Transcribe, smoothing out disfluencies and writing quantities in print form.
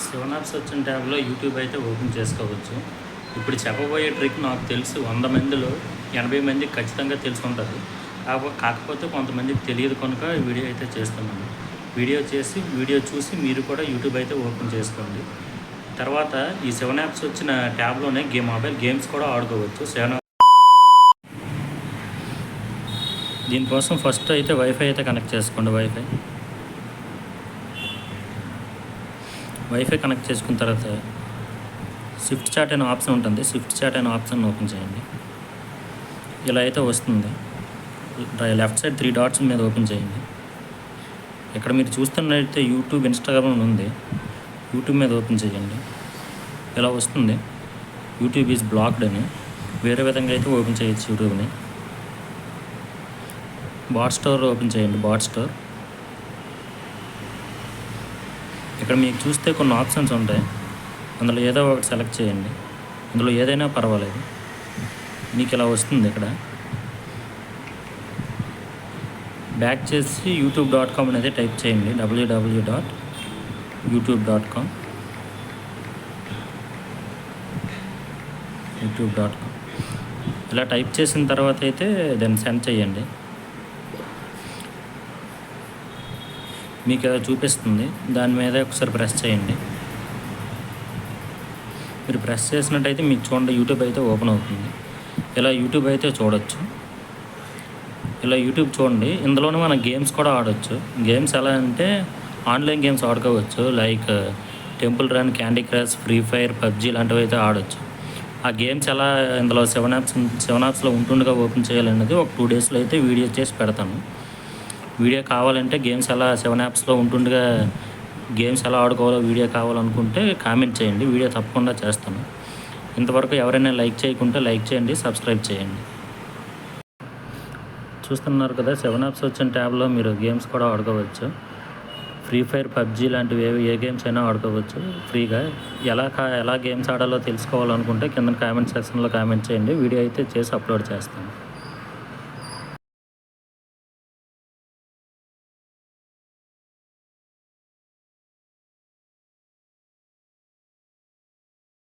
Seven apps వచ్చిన ట్యాబ్లో YouTube అయితే ఓపెన్ చేసుకోవచ్చు. ఇప్పుడు చెప్పబోయే ట్రిక్ నాకు తెలుసు 100 మందిలో 80 మందికి ఖచ్చితంగా తెలిసి ఉంటుంది. కాకపోతే కొంతమందికి తెలియదు కనుక వీడియో అయితే చేస్తున్నాను. వీడియో చూసి మీరు కూడా యూట్యూబ్ అయితే ఓపెన్ చేసుకోండి. తర్వాత ఈ 7 యాప్స్ వచ్చిన ట్యాబ్లోనే మొబైల్ గేమ్స్ కూడా ఆడుకోవచ్చు. దీనికోసం ఫస్ట్ అయితే వైఫై అయితే కనెక్ట్ చేసుకోండి. వైఫై కనెక్ట్ చేసుకున్న తర్వాత స్విఫ్ట్ చాట్ అనే ఆప్షన్ ఉంటుంది. స్విఫ్ట్ చాట్ అనే ఆప్షన్ ఓపెన్ చేయండి. ఇలా అయితే వస్తుంది. లెఫ్ట్ సైడ్ 3 డాట్స్ మీద ఓపెన్ చేయండి. ఇక్కడ మీరు చూస్తున్నట్టయితే యూట్యూబ్, ఇన్స్టాగ్రామ్ ఉంది. యూట్యూబ్ మీద ఓపెన్ చేయండి. ఇలా వస్తుంది, యూట్యూబ్ ఈజ్ బ్లాక్డ్ అని. వేరే విధంగా అయితే ఓపెన్ చేయొచ్చు యూట్యూబ్ని. బాట్ స్టోర్ ఓపెన్ చేయండి. బాట్ స్టోర్ ఇక్కడ మీకు చూస్తే కొన్ని ఆప్షన్స్ ఉంటాయి. అందులో ఏదో ఒకటి సెలెక్ట్ చేయండి. అందులో ఏదైనా పర్వాలేదు. మీకు ఇలా వస్తుంది. ఇక్కడ బ్యాక్ చేసి youtube.com అనేది టైప్ చేయండి. www.youtube.com ఇలా టైప్ చేసిన తర్వాత అయితే దాన్ని సెండ్ చేయండి. మీకు ఏదో చూపిస్తుంది, దాని మీద ఒకసారి ప్రెస్ చేయండి. మీరు ప్రెస్ చేసినట్టయితే మీకు చూడండి యూట్యూబ్ అయితే ఓపెన్ అవుతుంది. ఇలా యూట్యూబ్ అయితే చూడొచ్చు. ఇలా యూట్యూబ్ చూడండి. ఇందులోనే మనం గేమ్స్ కూడా ఆడవచ్చు. గేమ్స్ ఎలా అంటే ఆన్లైన్ గేమ్స్ ఆడుకోవచ్చు. Like temple run, candy crush, free fire, PUBG లాంటివి అయితే ఆడవచ్చు. ఆ గేమ్స్ ఎలా ఇందులో 7 యాప్స్లో ఉంటుండగా ఓపెన్ చేయాలనేది ఒక 2 డేస్లో అయితే వీడియో చేసి పెడతాను. వీడియో కావాలంటే గేమ్స్ ఎలా 7 యాప్స్లో ఉంటుండగా గేమ్స్ ఎలా ఆడుకోవాలో వీడియో కావాలనుకుంటే కామెంట్ చేయండి. వీడియో తప్పకుండా చేస్తాను. ఇంతవరకు ఎవరైనా లైక్ చేయకుంటే లైక్ చేయండి, సబ్స్క్రైబ్ చేయండి. చూస్తున్నారు కదా, 7 యాప్స్ వచ్చిన ట్యాబ్లో మీరు గేమ్స్ కూడా ఆడుకోవచ్చు. ఫ్రీ ఫైర్, పబ్జీ లాంటివి ఏ గేమ్స్ అయినా ఆడుకోవచ్చు ఫ్రీగా. ఎలా గేమ్స్ ఆడాలో తెలుసుకోవాలనుకుంటే కింద కామెంట్ సెక్షన్లో కామెంట్ చేయండి. వీడియో అయితే చేసి అప్లోడ్ చేస్తాను.